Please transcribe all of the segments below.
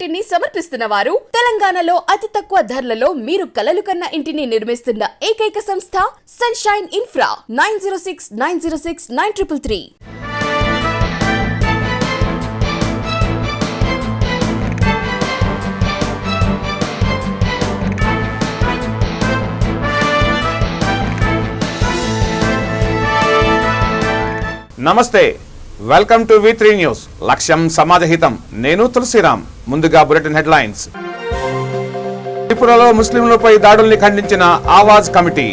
ఇంటిని సమర్పిస్తున్న వారు తెలంగాణలో అతి తక్కువ ధరలలో మీరు కలలు కన్న ఇంటిని నిర్మిస్తున్న ఏకైక సంస్థ సన్షైన్ ఇన్ఫ్రా 9069069333. నమస్తే, వెల్కమ్ టు V3 న్యూస్. లక్ష్యం సమాజహితం. నేను తులసిరామ్. ముందుగా బులెటిన్ హెడ్లైన్స్. త్రిపురలో ముస్లింలపై దాడుల్ని ఖండించిన ఆవాజ్ కమిటీ.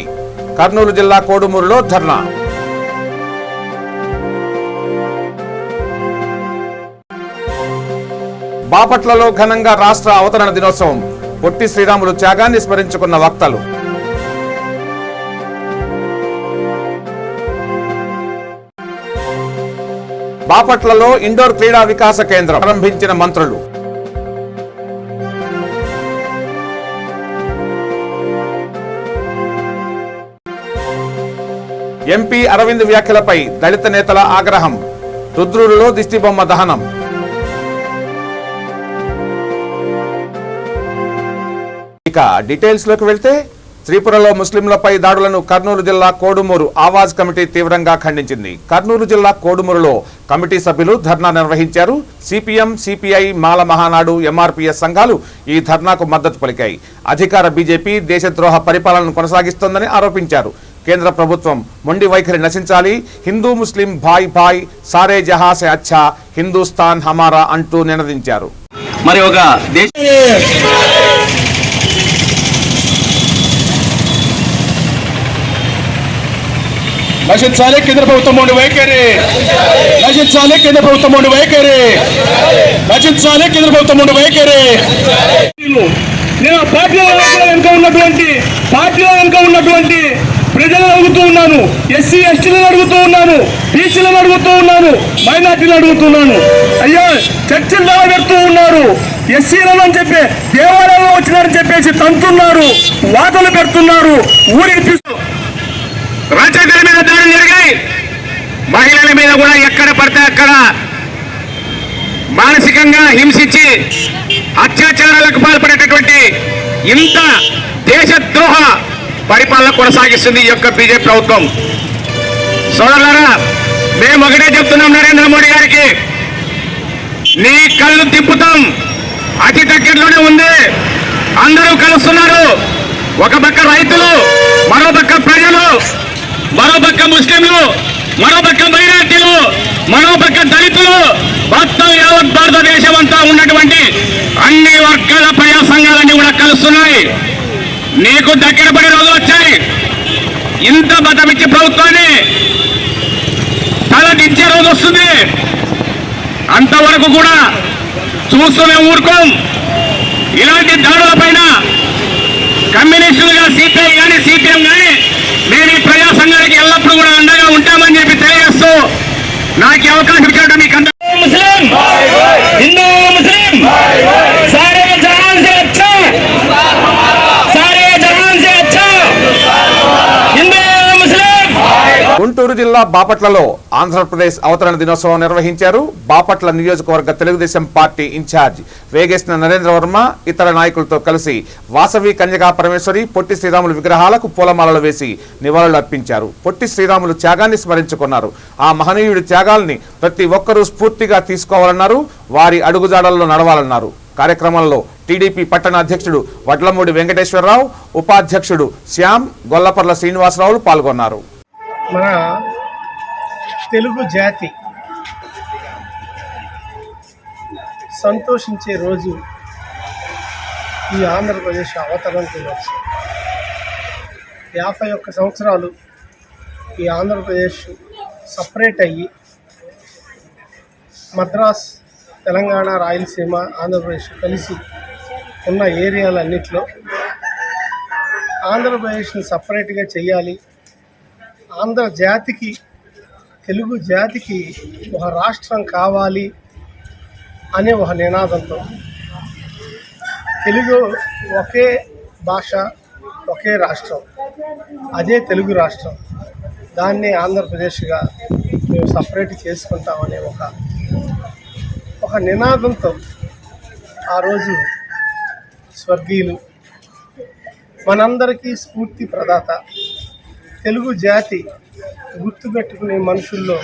కర్నూలు జిల్లా కోడుమూరులో ధర్నా. బాపట్లలో ఘనంగా రాష్ట్ర అవతరణ దినోత్సవం. పొట్టి శ్రీరాములు త్యాగాన్ని స్మరించుకున్న వక్తలు. బాపట్లలో ఇండోర్ క్రీడా వికాస కేంద్రం ప్రారంభించిన మంత్రులు. ఎంపీ అరవింద్ వ్యాఖ్యలపై దళిత నేతల ఆగ్రహం. రుద్రూరులో దిష్టిబొమ్మ దహనం. ఇక డీటెయిల్స్ లోకి వెళ్తే, త్రిపురలో ముస్లింలపై దాడులను కర్నూలు జిల్లా కోడుమూరు ఆవాజ్ కమిటీ తీవ్రంగా ఖండించింది. కర్నూలు జిల్లా కోడుమూరులో కమిటీ సభ్యులు ధర్నా నిర్వహించారు. సిపిఎం, సిపిఐ, మాల మహానాడు, ఎంఆర్పీఎస్ సంఘాలు ఈ ధర్నాకు మద్దతు పలికాయి. అధికార బీజేపీ దేశద్రోహ పరిపాలనను కొనసాగిస్తోందని ఆరోపించారు. కేంద్ర ప్రభుత్వం మొండి వైఖరి నశించాలి. హిందూ ముస్లిం భాయ్ భాయ్, సారే జహా సే అచ్చా, హిందూస్థాన్ హమారా అంటూ నినదించారు. మరి ఒక నశించాలి కేంద్ర ప్రభుత్వం మొండి వైఖరి, నశించాలి కేంద్ర ప్రభుత్వం మొండి వైఖరి, నశించాలి కేంద్ర ప్రభుత్వం మొండి వైఖరి. నేను పార్టీలో వెనుక ఉన్నటువంటి ప్రజలను అడుగుతూ ఉన్నాను, ఎస్సీ ఎస్టీలను అడుగుతూ ఉన్నాను, బీసీలను అడుగుతూ ఉన్నాను, మైనార్టీలను అడుగుతున్నాను. అయ్యో, చర్చలు పెడుతూ ఉన్నారు. ఎస్సీలను అని చెప్పి దేవాలయంలో వచ్చినారని చెప్పేసి తంతున్నారు, వాదనలు పెడుతున్నారు. ఊరికి రచయితల మీద దాడులు జరిగాయి. మహిళల మీద కూడా ఎక్కడ పడితే అక్కడ మానసికంగా హింసించి అత్యాచారాలకు పాల్పడేటటువంటి ఇంత దేశద్రోహ పరిపాలన కొనసాగిస్తుంది ఈ యొక్క బీజేపీ ప్రభుత్వం. సోదరులారా, మేము ఒకటే చెప్తున్నాం నరేంద్ర మోడీ గారికి, నీ కళ్ళు తిప్పుతాం అతి దగ్గరలోనే ఉంది. అందరూ కలుస్తున్నారు. ఒక పక్క రైతులు, మరో పక్క ప్రజలు, మరో పక్క ముస్లింలు, మరో పక్క మైనార్టీలు, మరో పక్క దళితులు, మొత్తం యావత్ భారతదేశం అంతా ఉన్నటువంటి అన్ని వర్గాల ప్రజా సంఘాలన్నీ కూడా కలుస్తున్నాయి. నీకు దగ్గర పడే రోజులు వచ్చాయి. ఇంత మతమిచ్చే ప్రభుత్వాన్ని తలదించే రోజు వస్తుంది. అంతవరకు కూడా చూస్తూనే ఊరుకోం. ఇలాంటి దాడుల పైన కమ్యూనిస్టులుగా సిపిఐ కానీ సిపిఎం కానీ మేము ఈ ప్రజా సంఘానికి ఎల్లప్పుడూ కూడా అండగా ఉంటామని చెప్పి తెలియజేస్తూ నాకు అవకాశం ఇచ్చాడు. మీకు ముస్లిం, హిందూ ముస్లిం, సారే జహాన్ సే అచ్చా, సారే జహాన్ సే అచ్చా, హిందూ ముస్లిం. గుంటూరు జిల్లా బాపట్లలో ఆంధ్రప్రదేశ్ అవతరణ దినోత్సవం నిర్వహించారు. బాపట్ల నియోజకవర్గ తెలుగుదేశం పార్టీ ఇన్ఛార్జ్ వేగేశ్న నరేంద్ర వర్మ ఇతర నాయకులతో కలిసి వాసవి కన్యకా పరమేశ్వరి, పొట్టి శ్రీరాములు విగ్రహాలకు పూలమాలలు వేసి నివాళులు అర్పించారు. పొట్టి శ్రీరాములు త్యాగాన్ని స్మరించుకున్నారు. ఆ మహనీయుడి త్యాగాల్ని ప్రతి ఒక్కరూ స్ఫూర్తిగా తీసుకోవాలన్నారు. వారి అడుగుజాడల్లో నడవాలన్నారు. కార్యక్రమంలో టీడీపీ పట్టణ అధ్యక్షుడు వడ్లమూడి వెంకటేశ్వరరావు, ఉపాధ్యక్షుడు శ్యామ్, గొల్లపర్ల శ్రీనివాసరావులు పాల్గొన్నారు. మన తెలుగు జాతి సంతోషించే రోజు ఈ ఆంధ్రప్రదేశ్ అవతరణ దినోత్సవం. 51 సంవత్సరాలు ఈ ఆంధ్రప్రదేశ్ సపరేట్ అయ్యి మద్రాస్, తెలంగాణ, రాయలసీమ, ఆంధ్రప్రదేశ్ కలిసి ఉన్న ఏరియాలన్నింటిలో ఆంధ్రప్రదేశ్ని సపరేట్గా చేయాలి, ఆంధ్ర జాతికి, తెలుగు జాతికి ఒక రాష్ట్రం కావాలి అనే ఒక నినాదంతో తెలుగు ఒకే భాష, ఒకే రాష్ట్రం, అదే తెలుగు రాష్ట్రం, దాన్ని ఆంధ్రప్రదేశ్గా మేము సపరేట్ చేసుకుంటామనే ఒక నినాదంతో ఆ రోజు స్వర్గీయులు, మనందరికీ స్ఫూర్తి ప్రదాత, తెలుగు జాతి గుర్తుపెట్టుకునే మనుషుల్లో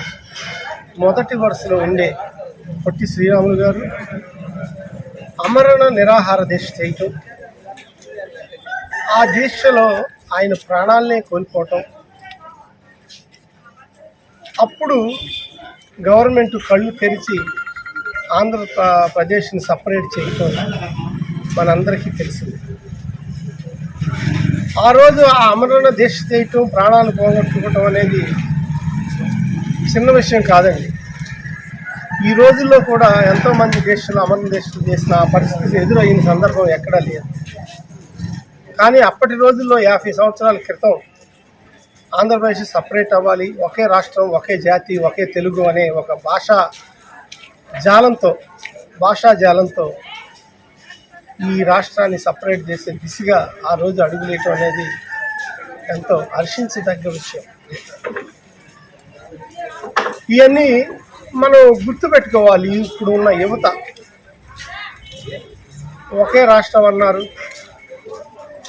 మొదటి వరుసలో ఉండే పొట్టి శ్రీరాములు గారు అమరణ నిరాహార దీక్ష చేయటం, ఆ దీక్షలో ఆయన ప్రాణాలనే కోల్పోవటం, అప్పుడు గవర్నమెంట్ కళ్ళు తెరిచి ఆంధ్రప్రదేశ్ని సపరేట్ చేయటం మనందరికీ తెలిసింది. ఆ రోజు ఆ అమరణ దీక్ష చేయటం, ప్రాణాలు పోగొట్టుకోవటం అనేది చిన్న విషయం కాదండి. ఈ రోజుల్లో కూడా ఎంతోమంది దేశాలు అమరణ దీక్షలు చేసిన ఆ పరిస్థితి ఎదురయిన సందర్భం ఎక్కడా లేదు. కానీ అప్పటి రోజుల్లో 50 సంవత్సరాల క్రితం ఆంధ్రప్రదేశ్ సపరేట్ అవ్వాలి, ఒకే రాష్ట్రం, ఒకే జాతి, ఒకే తెలుగు అనే ఒక భాషా జాలంతో ఈ రాష్ట్రాన్ని సపరేట్ చేసే దిశగా ఆ రోజు అడుగులేయటం అనేది ఎంతో హర్షించదగ్గ విషయం. ఇవన్నీ మనం గుర్తుపెట్టుకోవాలి. ఇప్పుడు ఉన్న యువత ఒకే రాష్ట్రం అన్నారు,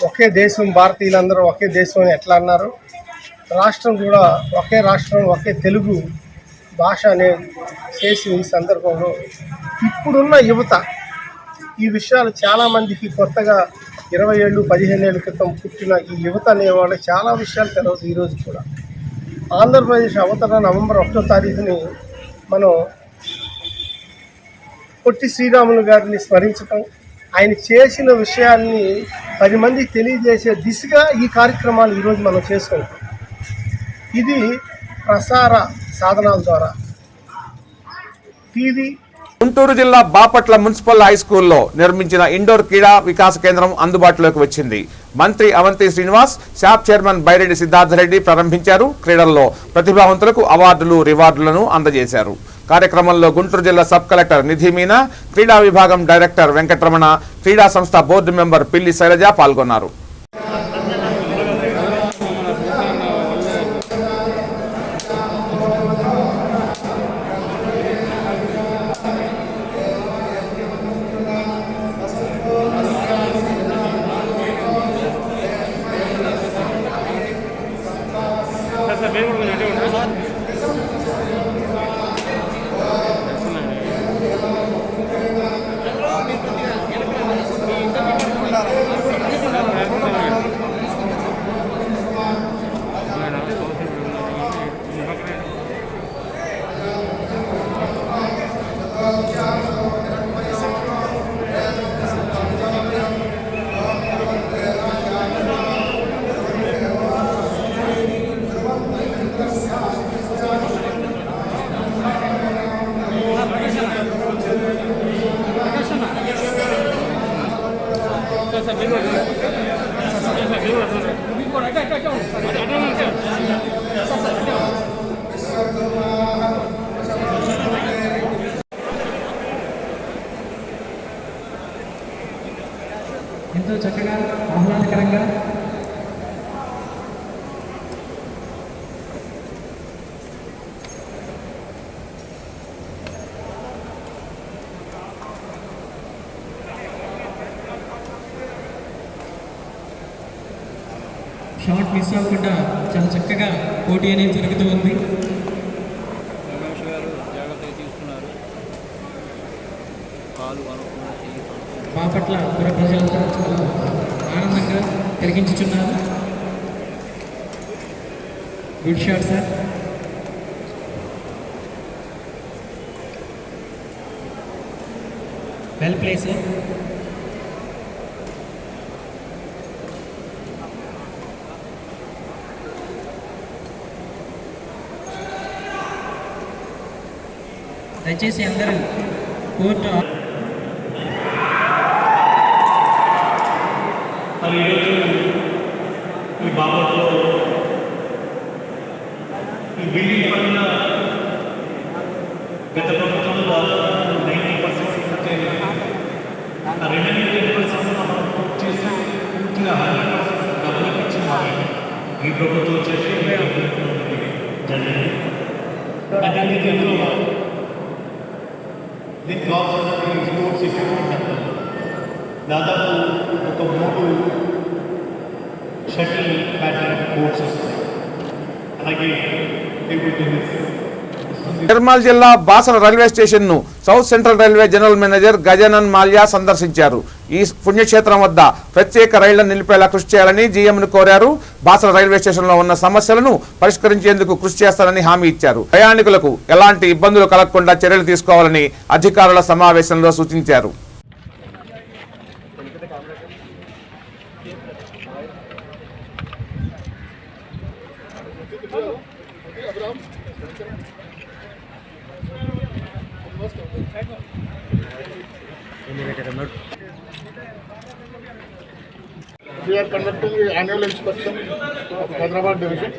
ఒకే దేశం, భారతీయులందరూ ఒకే దేశం అని ఎట్లా అన్నారు, రాష్ట్రం కూడా ఒకే రాష్ట్రం, ఒకే తెలుగు భాష అనే చేసిన ఈ సందర్భంలో ఇప్పుడున్న యువత ఈ విషయాలు చాలామందికి కొత్తగా 20 ఏళ్ళు 15 ఏళ్ళ క్రితం పుట్టిన ఈ యువత అనేవాళ్ళు చాలా విషయాలు తెలియదు. ఈరోజు కూడా ఆంధ్రప్రదేశ్ అవతరణ నవంబర్ 1వ తారీఖుని మనం పొట్టి శ్రీరాములు గారిని స్మరించటం, ఆయన చేసిన విషయాల్ని 10 మందికి తెలియజేసే దిశగా ఈ కార్యక్రమాలు ఈరోజు మనం చేసుకుంటాం. ఇది ప్రసార సాధనాల ద్వారా టీవీ. గుంటూరు జిల్లా బాపట్ల మున్సిపల్ హై స్కూల్లో నిర్మించిన ఇండోర్ క్రీడా వికాస కేంద్రం అందుబాటులోకి వచ్చింది. మంత్రి అవంతి శ్రీనివాస్, శాప్ చైర్మన్ బైరెడ్డి సిద్ధార్థరెడ్డి ప్రారంభించారు. క్రీడల్లో ప్రతిభావంతులకు అవార్డులు, రివార్డులను అందజేశారు. కార్యక్రమంలో గుంటూరు జిల్లా సబ్ కలెక్టర్ నిధి మీనా, క్రీడా విభాగం డైరెక్టర్ వెంకటరమణ, క్రీడా సంస్థ బోర్డు మెంబర్ పిల్లి శైలజ పాల్గొన్నారు. ఎంతో చక్కగా ఆహ్లాదకరంగా షాట్ మిస్ అవ్వకుండా చాలా చక్కగా పోటీ అనేది జరుగుతూ ఉంది. బాపట్ల పుర ప్రజలంతా చాలా ఆనందంగా తిరిగించుచున్నారు. Good shot sir. Well play sir. దయచేసి అందరూ కోర్టు మరి ఈ బాపట్లో ఈ బిల్డింగ్ పైన గత ప్రభుత్వంలో దాదాపు 90% పూర్తయింది. ఆ రిమైనింగ్ 10% మనం పూర్తి చేసి పూర్తిగా 100% డబ్బులకు ఇచ్చి ఈ ప్రభుత్వం చేసి జరిగింది. అదేవిధంగా దీని కాస్ట్ స్పోర్ట్స్ ఎక్విప్మెంట్ దాదాపు ఒక 3 షటిల్ బ్యాడ్మింటన్ కోర్ట్స్ వస్తాయి. అలాగే టేబుల్ టెన్నిస్ నిర్మల్ జిల్లా బాసర రైల్వే స్టేషన్ ను south central railway general manager Gajanan Mallya సందర్శించారు. ఈ పుణ్యక్షేత్రం వద్ద ప్రత్యేక రైళ్లను నిలిపేలా కృషి చేయాలని జీఎంను కోరారు. బాసర రైల్వే స్టేషన్ లో ఉన్న సమస్యలను పరిష్కరించేందుకు కృషి చేస్తారని హామీ ఇచ్చారు. ప్రయాణికులకు ఎలాంటి ఇబ్బందులు కలగకుండా చర్యలు తీసుకోవాలని అధికారుల సమావేశంలో సూచించారు. We are conducting the annual inspection of Hyderabad division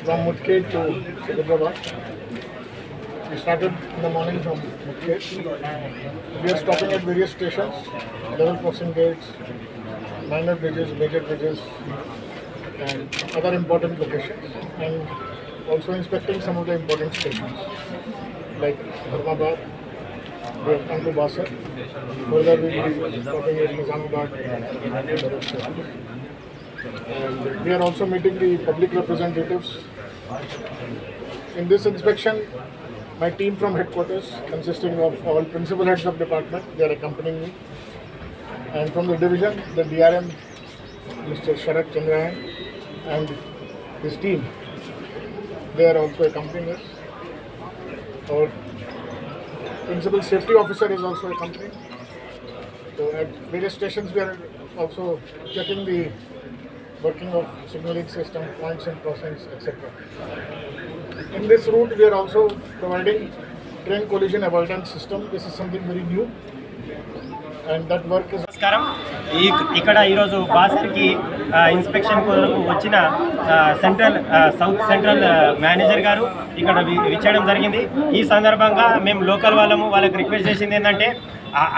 from Mudkhed to Sikalindabad. We started in the morning from Mudkhed. We are stopping at various stations, level crossing gates, minor bridges, major bridges, and other important locations, and also inspecting some of the important stations like Dharmabad. We have come to Basar. Further, we will be stopping at Nizamabad and other stations. And we are also meeting the public representatives. In this inspection, my team from headquarters, consisting of all principal heads of department, they are accompanying me. And from the division, the DRM, Mr. Sharat Chandrayan, and his team, they are also accompanying us. Our principal safety officer is also accompanying. So at various stations we are also checking the working of signaling system, points and crossings, etc. In this route we are also providing train collision avoidance system. This is something very new and that work is. నమస్కారం. ఇక్కడ ఈరోజు బాసర్కి inspection కొరకు వచ్చిన south central manager గారు ఇక్కడ విచ్చేయడం జరిగింది. ఈ సందర్భంగా మేము లోకల్ వాళ్ళకి రిక్వెస్ట్ చేసింది ఏంటంటే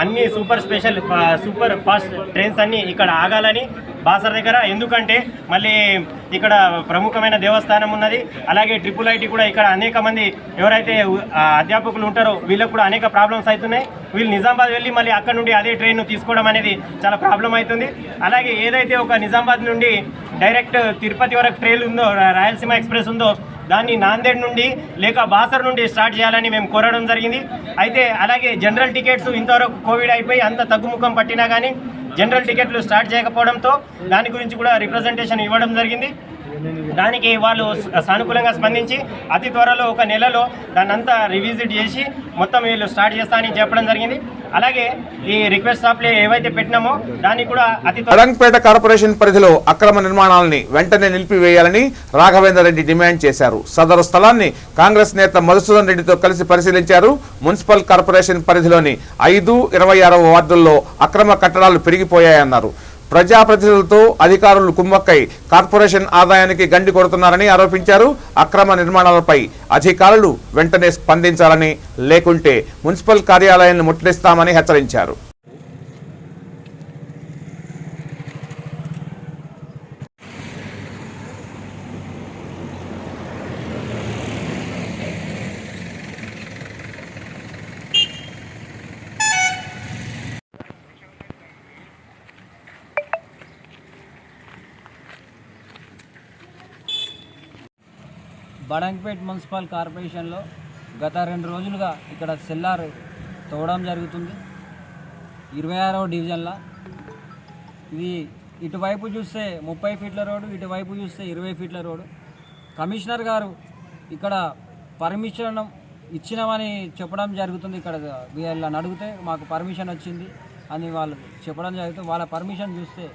అన్ని సూపర్ ఫాస్ట్ ట్రైన్స్ అన్నీ ఇక్కడ ఆగాలని బాసర్ దగ్గర. ఎందుకంటే మళ్ళీ ఇక్కడ ప్రముఖమైన దేవస్థానం ఉన్నది. అలాగే IIIT కూడా ఇక్కడ అనేక మంది ఎవరైతే అధ్యాపకులు ఉంటారో వీళ్ళకు కూడా అనేక ప్రాబ్లమ్స్ అవుతున్నాయి. వీళ్ళు నిజామాబాద్ వెళ్ళి మళ్ళీ అక్కడ నుండి అదే ట్రైన్ తీసుకోవడం అనేది చాలా ప్రాబ్లం అవుతుంది. అలాగే ఏదైతే ఒక నిజామాబాద్ నుండి డైరెక్ట్ తిరుపతి వరకు ట్రైన్ ఉందో, రాయలసీమ ఎక్స్ప్రెస్ ఉందో, దాన్ని నాందేడ్ నుండి లేక బాసర్ నుండి స్టార్ట్ చేయాలని మేము కోరడం జరిగింది. అయితే అలాగే జనరల్ టికెట్స్ ఇంతవరకు కోవిడ్ అయిపోయి అంత తగ్గుముఖం పట్టినా కానీ జనరల్ టికెట్లు స్టార్ట్ చేయకపోవడంతో దాని గురించి కూడా రిప్రజెంటేషన్ ఇవ్వడం జరిగింది. దానికి వాళ్ళు సానుకూలంగా స్పందించి అతి త్వరలో ఒక నెలలో దాన్నంతా రివిజిట్ చేసి మొత్తం వీళ్ళు స్టార్ట్ చేస్తా అని చెప్పడం జరిగింది. అలాగే ఈ రిక్వెస్ట్ ఆఫ్ ఏవైతే పెట్టినామో దాన్ని కూడా అరంగపేట కార్పొరేషన్ పరిధిలో అక్రమ నిర్మాణాలని వెంటనే నిలిపివేయాలని రాఘవేందర్ రెడ్డి డిమాండ్ చేశారు. సదరు స్థలాన్ని కాంగ్రెస్ నేత మధుసూదన్ రెడ్డితో కలిసి పరిశీలించారు. మున్సిపల్ కార్పొరేషన్ పరిధిలోని 5, 26వ వార్డుల్లో అక్రమ కట్టడాలు పెరిగిపోయాయన్నారు. ప్రజాప్రతినిధులతో అధికారులు కుమ్మక్కై కార్పొరేషన్ ఆదాయానికి గండి కొడుతున్నారని ఆరోపించారు. అక్రమ నిర్మాణాలపై అధికారులు వెంటనే స్పందించాలని, లేకుంటే మున్సిపల్ కార్యాలయాన్ని ముట్టడిస్తామని హెచ్చరించారు. బడంగపేట్ మున్సిపల్ కార్పొరేషన్లో గత 2 రోజులుగా ఇక్కడ సెల్లార్ తవ్వడం జరుగుతుంది. 26వ డివిజన్లో ఇది ఇటువైపు చూస్తే 30 ఫీట్ల రోడ్డు, ఇటువైపు చూస్తే 20 ఫీట్ల రోడ్డు. కమిషనర్ గారు ఇక్కడ పర్మిషన్ ఇచ్చినామని చెప్పడం జరుగుతుంది. ఇక్కడ వీళ్ళని అడిగితే మాకు పర్మిషన్ వచ్చింది అని వాళ్ళు చెప్పడం జరుగుతుంది. వాళ్ళ పర్మిషన్ చూస్తే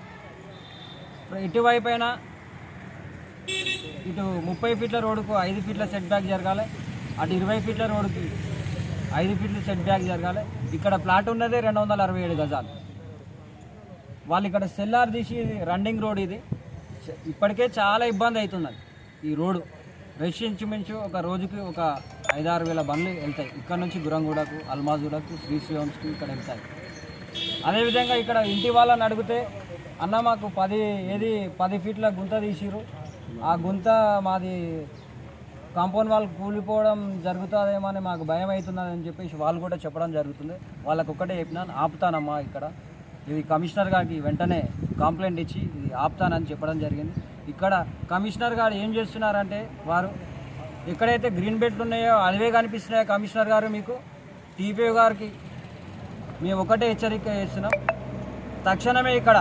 ఇటువైపైనా ఇటు 30 ఫీట్ల రోడ్డుకు 5 ఫీట్ల సెట్ బ్యాక్ జరగాలి, అటు 20 ఫీట్ల రోడ్డుకి 5 ఫీట్ల సెట్ బ్యాక్ జరగాలి. ఇక్కడ ప్లాట్ ఉన్నదే 267 గజాలు. వాళ్ళు ఇక్కడ సెల్లార్ తీసి రన్నింగ్ రోడ్ ఇది. ఇప్పటికే చాలా ఇబ్బంది అవుతున్నది ఈ రోడ్డు. రష్ ఇంచుమించు ఒక రోజుకి ఒక 5-6 వేల బండ్లు వెళ్తాయి. ఇక్కడ నుంచి గురంగూడకు, అల్మాజుడకు, శ్రీశైలంకి ఇక్కడ వెళ్తాయి. అదేవిధంగా ఇక్కడ ఇంటి వాళ్ళని అడిగితే అన్న మాకు 10 ఫీట్ల గుంత తీసిరు, ఆ గుంత మాది కాంపౌండ్ వాళ్ళు కూలిపోవడం జరుగుతుందేమో అని మాకు భయం అవుతున్నది అని చెప్పేసి వాళ్ళు కూడా చెప్పడం జరుగుతుంది. వాళ్ళకు ఒక్కటే చెప్పినాను, ఆపుతానమ్మా ఇక్కడ ఇది కమిషనర్ గారికి వెంటనే కంప్లైంట్ ఇచ్చి ఇది ఆపుతానని చెప్పడం జరిగింది. ఇక్కడ కమిషనర్ గారు ఏం చేస్తున్నారంటే వారు ఎక్కడైతే గ్రీన్ బెల్ట్లు ఉన్నాయో అదివే కనిపిస్తున్నాయో కమిషనర్ గారు మీకు టీపీఓ గారికి మేము ఒకటే హెచ్చరిక చేస్తున్నాం, తక్షణమే ఇక్కడ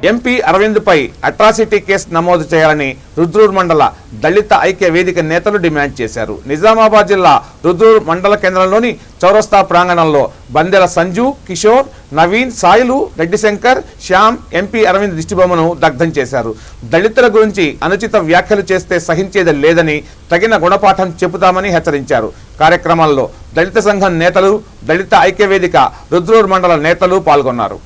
ఎంపీ అరవింద్ పై అట్రాసిటీ కేసు నమోదు చేయాలని రుద్రూర్ మండల దళిత ఐక్య వేదిక నేతలు డిమాండ్ చేశారు. నిజామాబాద్ జిల్లా రుద్రూర్ మండల కేంద్రంలోని చౌరస్తా ప్రాంగణంలో బందెల సంజు, కిషోర్, నవీన్, సాయిలు, రెడ్డి శంకర్, శ్యామ్ ఎంపీ అరవింద్ దిష్టిబొమ్మను దగ్ధం చేశారు. దళితుల గురించి అనుచిత వ్యాఖ్యలు చేస్తే సహించేది లేదని తగిన గుణపాఠం చెబుతామని హెచ్చరించారు. కార్యక్రమాల్లో దళిత సంఘం నేతలు, దళిత ఐక్య వేదిక రుద్రూర్ మండల నేతలు పాల్గొన్నారు.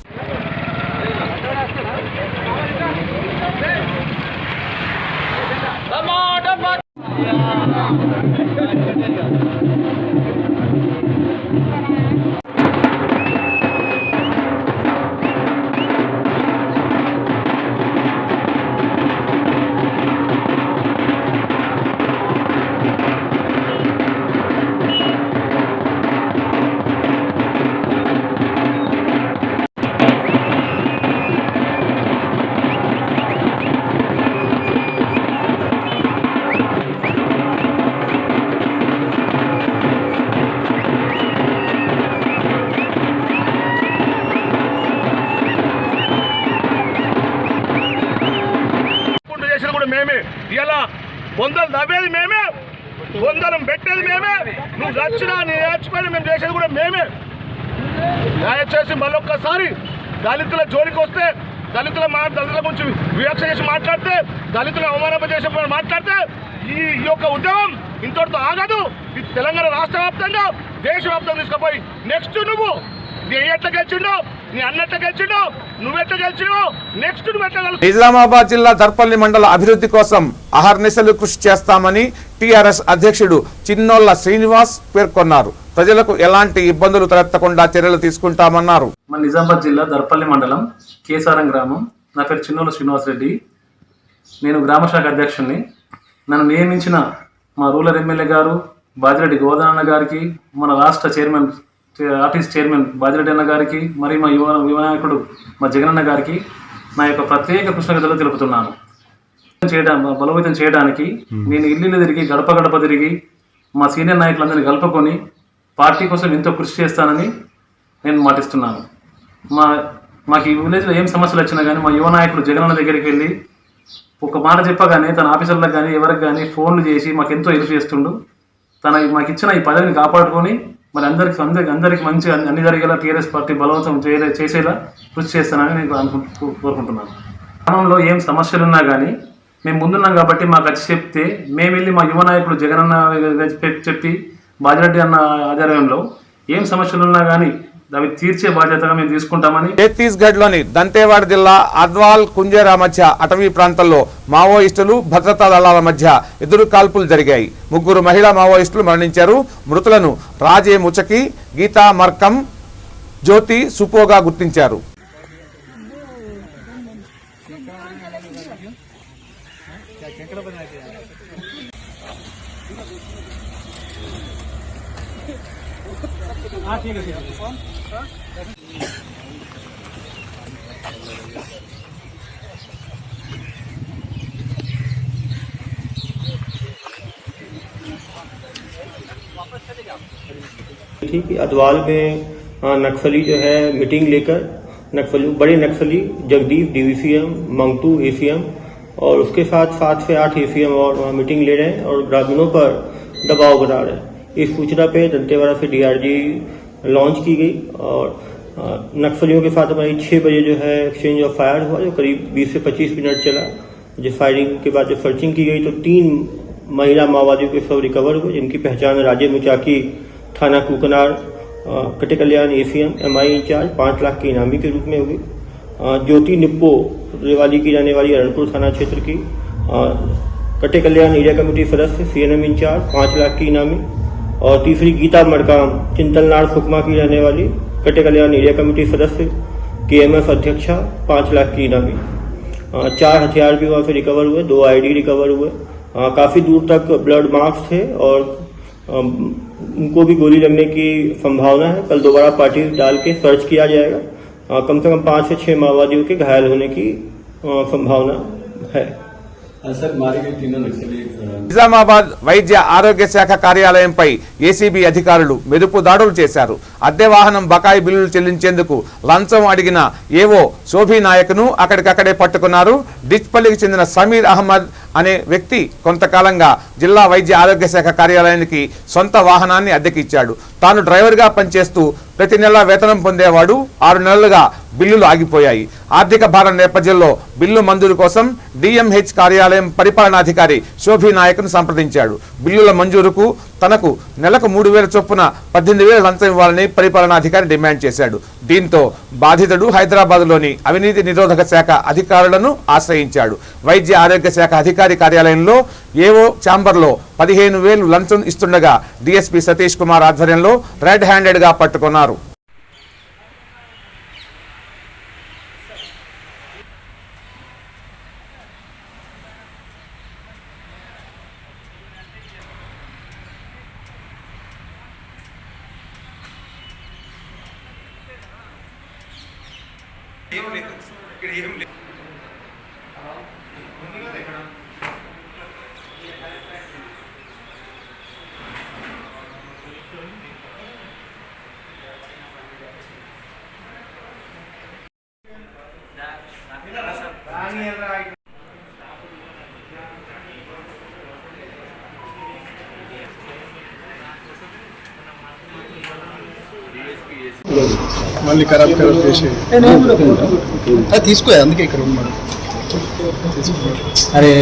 మేమే ఇలా బొందలు నవ్వేది మేమే, బొందలం పెట్టేది మేమే, నువ్వు చచ్చినా నేను చచ్చిపోయినా మేము చేసేది కూడా మేమే. దయచేసి మళ్ళొక్కసారి దళితుల జోలికి వస్తే, దళితుల గురించి వివక్ష చేసి మాట్లాడితే, దళితుల అవమానపజేసి మాట్లాడితే ఈ యొక్క ఉద్యమం ఇంతటితో ఆగదు. ఇది తెలంగాణ రాష్ట్ర వ్యాప్తంగా దేశవ్యాప్తంగా తీసుకుపోయి నెక్స్ట్ నువ్వు నీ ఎట్లా గెలిచిండో, నీ అన్నట్టు గెలిచిండో, నువ్వెట్లా గెలిచినో నెక్స్ట్ నువ్వు ఎట్లా గెలిచి. నిజామాబాద్ జిల్లా దర్పల్లి మండల అభివృద్ధి కోసం అహర్నిశలు కృషి చేస్తామని టీఆర్ఎస్ అధ్యక్షుడు చిన్నోళ్ల శ్రీనివాస్ పేర్కొన్నారు. ప్రజలకు ఎలాంటి ఇబ్బందులు తలెత్తకుండా చర్యలు తీసుకుంటామన్నారు. మన నిజామాబాద్ జిల్లా దర్పల్లి మండలం కేసారం గ్రామం. నా పేరు చిన్నోళ్ల శ్రీనివాస్ రెడ్డి. నేను గ్రామ శాఖ అధ్యక్షుడిని. నన్ను నియమించిన మా రూరల్ ఎమ్మెల్యే గారు బాజిరెడ్డి గోదానన్న గారికి, మన రాష్ట్ర చైర్మన్ ఆర్టీసీ చైర్మన్ బాజిరెడ్డి అన్న గారికి, మరి మా యువ నాయకుడు మా జగనన్న గారికి నా యొక్క ప్రత్యేక కృతజ్ఞతలు తెలుపుతున్నాను. బలోపేతం చేయడానికి నేను ఇల్లు తిరిగి గడప గడప తిరిగి మా సీనియర్ నాయకులందరినీ కలుపుకొని పార్టీ కోసం ఎంతో కృషి చేస్తానని నేను మాటిస్తున్నాను. మాకు ఈ విలేజ్లో ఏం సమస్యలు వచ్చినా కానీ మా యువ నాయకుడు జగనన్న దగ్గరికి వెళ్ళి ఒక మాట చెప్పగానే తన ఆఫీసర్లకు కానీ ఎవరికి కానీ ఫోన్లు చేసి మాకు ఎంతో హెల్ప్ చేస్తుండు. మాకు ఇచ్చిన ఈ పదవిని కాపాడుకొని మరి అందరికి మంచి అన్ని జరిగేలా టీఆర్ఎస్ పార్టీ బలవంతం చేసేలా కృషి చేస్తానని నేను కోరుకుంటున్నాను. గ్రామంలో ఏం సమస్యలు ఉన్నా కానీ మేము ముందున్నాం కాబట్టి మాకు వచ్చి చెప్తే మేము వెళ్ళి మా యువ నాయకుడు జగనన్న చెప్పి బాజిరెడ్డి అన్న ఆధ్వర్యంలో ఏం సమస్యలు ఉన్నా కానీ అవి తీర్చే బాధ్యతగా మేము తీసుకుంటామని. ఛత్తీస్గఢ్ లోని దంతేవాడ జిల్లా అద్వాల్ కుంజేరా మధ్య అటవీ ప్రాంతంలో మావోయిస్టులు భద్రతా దళాల మధ్య ఎదురు కాల్పులు జరిగాయి. 3 మహిళా మావోయిస్టులు మరణించారు. మృతులను రాజే ముచకి, గీతా మర్కం, జ్యోతి సుపోగా గుర్తించారు. थी कि अदवाल में नक्सली जो है मीटिंग लेकर बड़े नक्सली जगदीप डीवीसीएम, मंगतू एसीएम और उसके साथ 7 से 8 एसीएम और वहाँ मीटिंग ले रहे हैं और ग्रामीणों पर दबाव बना रहे हैं। इस सूचना पे दंतेवाड़ा से डीआरजी लॉन्च की गई और नक्सलियों के साथ हमारी 6 बजे जो है एक्सचेंज ऑफ फायर हुआ, जो करीब 20 से 25 मिनट चला। जो फायरिंग के बाद जब सर्चिंग की गई तो 3 महिला माओवादियों के शव रिकवर हुए, जिनकी पहचान राजे मुचाकी थाना कुकनार कटे कल्याण एसीएम MI इंचार्ज 5 लाख के इनामी के रूप में हुई। ज्योति निप्पो रेवाली की जाने वाली अरणपुर थाना क्षेत्र की कटे कल्याण एरिया कमेटी सदस्य CNM इंचार्ज 5 लाख की इनामी। और तीसरी गीता मड़काम चिंतलनाड़ सुकमा की रहने वाली कटे कल्याण एरिया कमेटी सदस्य KMF अध्यक्षा 5 लाख की इनामी। 4 हथियार भी वहाँ से रिकवर हुए, 2 ID रिकवर हुए। काफी दूर तक ब्लड मार्क्स थे और उनको भी गोली लगने की संभावना है। कल दोबारा पार्टी डाल के सर्च किया जाएगा कम से कम 5 से 6 माओवादियों के घायल होने की संभावना है। सर मारे गए तीनों नक्सली నిజామాబాద్ వైద్య ఆరోగ్య శాఖ కార్యాలయంపై ఏసీబీ అధికారులు మెరుపు దాడులు చేశారు. అద్దె వాహనం బకాయి బిల్లులు చెల్లించేందుకు లంచం అడిగిన ఏవో శోభీ నాయక్ను అక్కడికక్కడే పట్టుకున్నారు. డిచ్పల్లికి చెందిన సమీర్ అహ్మద్ అనే వ్యక్తి కొంతకాలంగా జిల్లా వైద్య ఆరోగ్య శాఖ కార్యాలయానికి సొంత వాహనాన్ని అద్దెకిచ్చాడు. తాను డ్రైవర్గా పనిచేస్తూ ప్రతి నెల వేతనం పొందేవాడు. 6 నెలలుగా బిల్లులు ఆగిపోయాయి. ఆర్థిక భారం నేపథ్యంలో బిల్లు మంజూరు కోసం డిఎంహెచ్ కార్యాలయం పరిపాలనాధికారి శోభీ నాయక్ను సంప్రదించాడు. బిల్లుల మంజూరుకు తనకు నెలకు 3,000 చొప్పున 18,000 లంచం ఇవ్వాలని పరిపాలనాధికారి డిమాండ్ చేశాడు. దీంతో బాధితుడు హైదరాబాద్లోని అవినీతి నిరోధక శాఖ అధికారులను ఆశ్రయించాడు. వైద్య ఆరోగ్య శాఖ అధికారి కార్యాలయంలో ఏవో ఛాంబర్లో 15,000 లంచం ఇస్తుండగా డీఎస్పీ సతీష్ కుమార్ ఆధ్వర్యంలో రెడ్ హ్యాండెడ్గా పట్టుకున్నారు. మళ్ళీ ఖరాబ్ చేసి తీసుకో, అందుకే ఇక్కడ ఉన్నాడు. అరే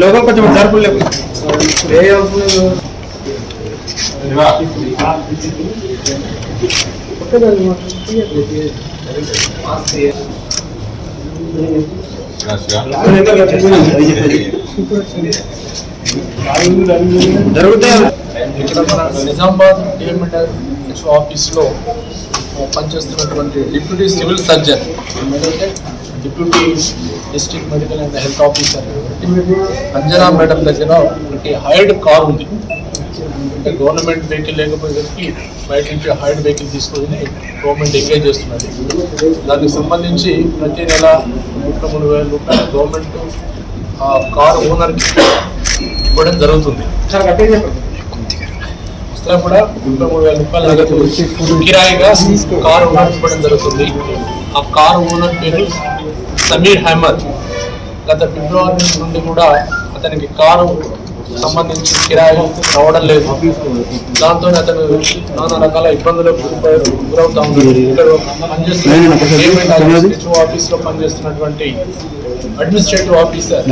లోగో కొంచెం జరుపు నిజామాబాద్ డిఎంహెచ్ ఆఫీస్లో పనిచేస్తున్నటువంటి deputy civil surgeon, deputy district medical and health officer Anjana madam దగ్గర ఒకటి హైర్డ్ కార్ ఉంది. అంటే గవర్నమెంట్ వెహికల్ లేకపోయేసరికి బయట నుంచి హైర్డ్ వెహికల్ తీసుకొని గవర్నమెంట్ ఎంగేజ్ చేస్తున్నది. దానికి సంబంధించి ప్రతి నెల 33,000 రూపాయలు గవర్నమెంట్ ఆ కారు ఓనర్కి ఇవ్వడం జరుగుతుంది. వస్తే కూడా 33,000 రూపాయలు కిరాయిగా కారు ఓనర్ ఇవ్వడం జరుగుతుంది. ఆ కారు ఓనర్ పేరు సమీర్ అహ్మద్. గత ఫిబ్రవరి నుండి కూడా అతనికి కారు సంబంధించి కిరాయి రావడం లేదు. దాంతో అతను నానా రకాల ఇబ్బందులకు గురవుతా ఉన్నాడు. ఇక్కడ పనిచేస్తున్న ఆఫీస్లో పనిచేస్తున్నటువంటి అడ్మినిస్ట్రేటివ్ ఆఫీసర్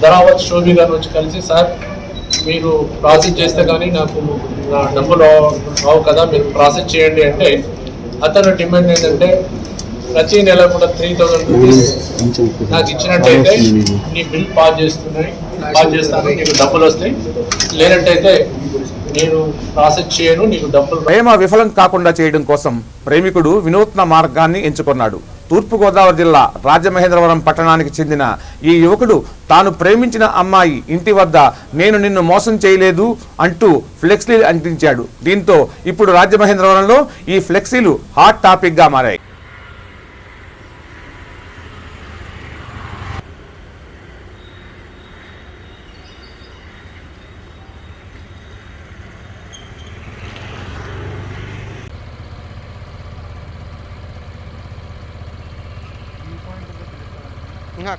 ధరావత్ శోభి గారిని వచ్చి కలిసి, సార్ మీరు ప్రాసెస్ చేస్తే కానీ నాకు నా డబ్బులు రావు కదా, మీరు ప్రాసెస్ చేయండి అంటే అతను డిమాండ్ ఏంటంటే ప్రతి నెల కూడా 3,000 రూపీస్ నాకు ఇచ్చినట్టయితే నీ బిల్ పాస్ చేస్తాను, నీకు డబ్బులు వస్తాయి, లేనట్టయితే నేను ప్రాసెస్ చేయను, నీకు డబ్బులు. ప్రేమ విఫలం కాకుండా చేయడం కోసం ప్రేమికుడు వినూత్న మార్గాన్ని ఎంచుకున్నాడు. తూర్పుగోదావరి జిల్లా రాజమహేంద్రవరం పట్టణానికి చెందిన ఈ యువకుడు తాను ప్రేమించిన అమ్మాయి ఇంటి వద్ద నేను నిన్ను మోసం చేయలేదు అంటూ ఫ్లెక్సీలు అంటించాడు. దీంతో ఇప్పుడు రాజమహేంద్రవరంలో ఈ ఫ్లెక్సీలు హాట్ టాపిక్ గా మారాయి.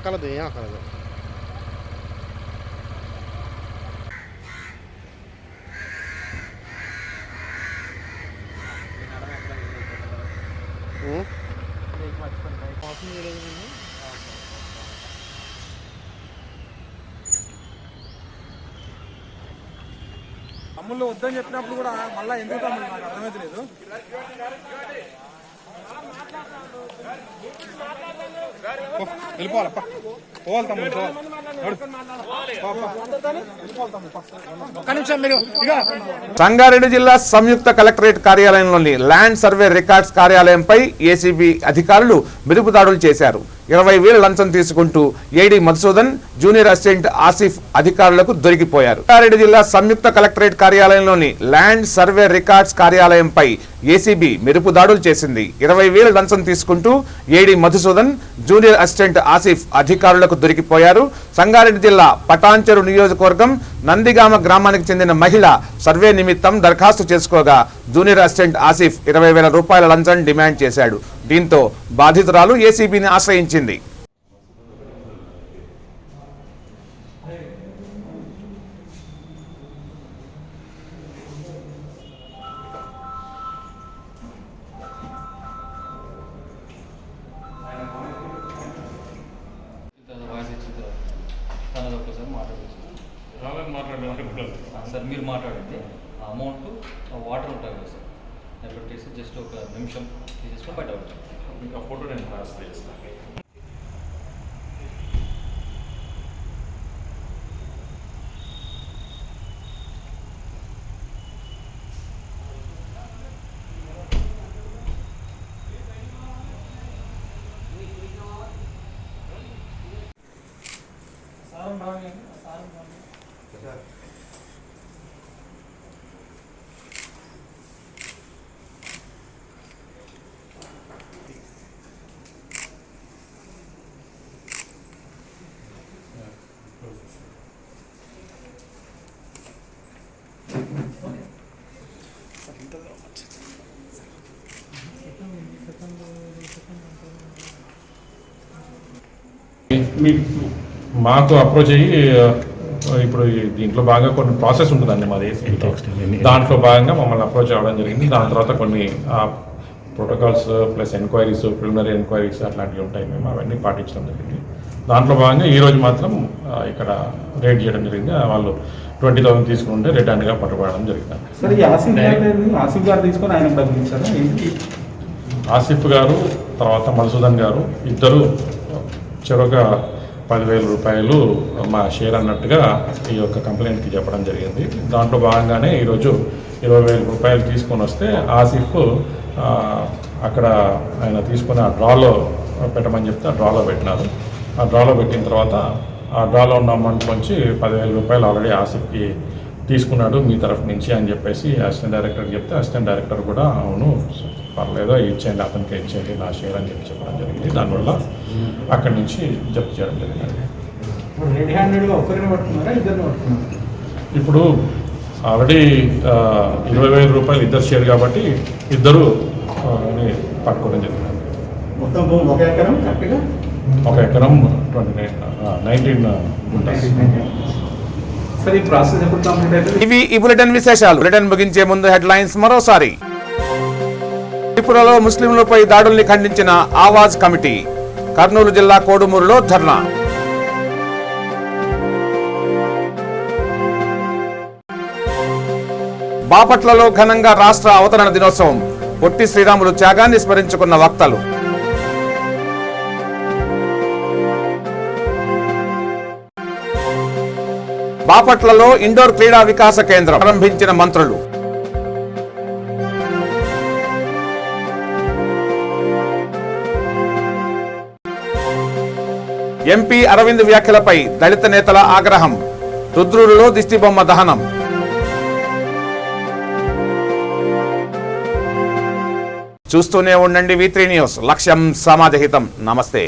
కలదు కలదు తమ్ముళ్ళు వద్దని చెప్పినప్పుడు కూడా మళ్ళీ ఎందుకు తమ్ముళ్ళు నాకు అర్థమైతే లేదు. వెళ్ళిపోవాలప్ప పోవాలి తమ్ముడు ఒక్క నిమిషం మీరు ఇక సంగారెడ్డి జిల్లా సంయుక్త కలెక్టరేట్ కార్యాలయంలోని ల్యాండ్ సర్వే రికార్డ్స్ కార్యాలయంపై ఏసీబీ అధికారులు మెరుపు దాడులు చేశారు. 20,000 లంచం తీసుకుంటూ AD Madhusudan, junior assistant Asif అధికారులకు దొరికిపోయారు. సంగారెడ్డి జిల్లా సంయుక్త కలెక్టరేట్ కార్యాలయంలోని ల్యాండ్ సర్వే రికార్డ్స్ కార్యాలయంపై ఏసీబీ మెరుపు దాడులు చేసింది. 20,000 లంచం తీసుకుంటూ AD Madhusudan, junior assistant Asif అధికారులకు దొరికిపోయారు. సంగారెడ్డి జిల్లా పటాన్చెరు నియోజకవర్గం నందిగామ గ్రామానికి చెందిన మహిళ సర్వే నిమిత్తం దరఖాస్తు చేసుకోగా జూనియర్ అసిస్టెంట్ ఆసిఫ్ 20,000 రూపాయల లంచం డిమాండ్ చేశాడు. దీంతో బాధితురాలు ఏసీబీని ఆశ్రయించింది. సార్ మీరు మాట్లాడండి. అమౌంట్ వాటర్ ఉంటుంది కదా సార్, అది పెట్టేసి జస్ట్ ఒక నిమిషం తీసేసుకొని బయట వచ్చాం. ఇంకా ఫోటో నేను ట్రాన్స్ఫర్ చేస్తాను. మాకు అప్రోచ్ అయ్యి ఇప్పుడు దీంట్లో భాగంగా కొన్ని ప్రాసెస్ ఉంటుందండి మాది. దాంట్లో భాగంగా మమ్మల్ని అప్రోచ్ అవ్వడం జరిగింది. దాని తర్వాత కొన్ని protocols plus enquiries, preliminary enquiries అట్లాంటివి ఉంటాయి. మేము అవన్నీ పాటించడం జరిగింది. దాంట్లో భాగంగా ఈరోజు మాత్రం ఇక్కడ రేడ్ చేయడం జరిగింది. వాళ్ళు 20,000 తీసుకుంటే రెడ్ హ్యాండ్గా పట్టుకోవడం జరిగింది. ఆసిఫ్ గారు తర్వాత మధుసూదన్ గారు ఇద్దరు చెరొక 10,000 రూపాయలు మా షేర్ అన్నట్టుగా ఈ యొక్క కంప్లైంట్కి చెప్పడం జరిగింది. దాంట్లో భాగంగానే ఈరోజు 20,000 రూపాయలు తీసుకొని వస్తే ఆసిఫ్ అక్కడ ఆయన తీసుకుని ఆ డ్రాలో పెట్టమని చెప్తే ఆ డ్రాలో పెట్టినారు. ఆ డ్రాలో పెట్టిన తర్వాత ఆ డ్రాలో ఉన్న అమౌంట్ నుంచి 10,000 రూపాయలు ఆల్రెడీ ఆసిఫ్కి తీసుకున్నాడు మీ తరఫు నుంచి అని చెప్పేసి అసిస్టెంట్ డైరెక్టర్కి చెప్తే అసిస్టెంట్ డైరెక్టర్ కూడా అవును పర్లేదో ఇచ్చేయండి, అతనికి ఇచ్చేయండి నా షేర్ అని చెప్పి చెప్పడం జరిగింది. దానివల్ల అక్కడి నుంచి జప్తు చేయడం జరిగింది. ఇప్పుడు ఆల్రెడీ 20,000 రూపాయలు ఇద్దరు షేర్ కాబట్టి ఇద్దరు పట్టుకోవడం జరిగింది. ఒక ఎకరం 19 గుంటలు. ఇవి ఈ బులెటిన్ విశేషాలు. బులెటిన్ ముగించే ముందు హెడ్లైన్స్ మరోసారి. త్రిపురలో ముస్లింలపై దాడుల్ని ఖండించిన ఆవాజ్ కమిటీ. కర్నూలు జిల్లా కోడుమూరులో ధర్నా. బాపట్లలో ఘనంగా రాష్ట్ర అవతరణ దినోత్సవం. పొట్టి శ్రీరాములు త్యాగాన్ని స్మరించుకున్న వక్తలు. బాపట్లలో ఇండోర్ క్రీడా వికాస కేంద్రం ప్రారంభించిన మంత్రులు. ఎంపీ అరవింద్ వ్యాఖ్యలపై దళిత నేతల ఆగ్రహం. రుద్రూరులో దిష్టిబొమ్మ దహనం. చూస్తూనే ఉండండి V3 న్యూస్. లక్ష్యం సమాజహితం. నమస్తే.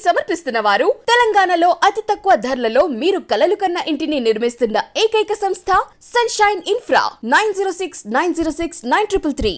సమర్పిస్తున్న వారు తెలంగాణలో అతి తక్కువ ధరలలో మీరు కలలు కన్న ఇంటిని నిర్మిస్తున్న ఏకైక సంస్థ సన్షైన్ ఇన్ఫ్రా. 9069069333.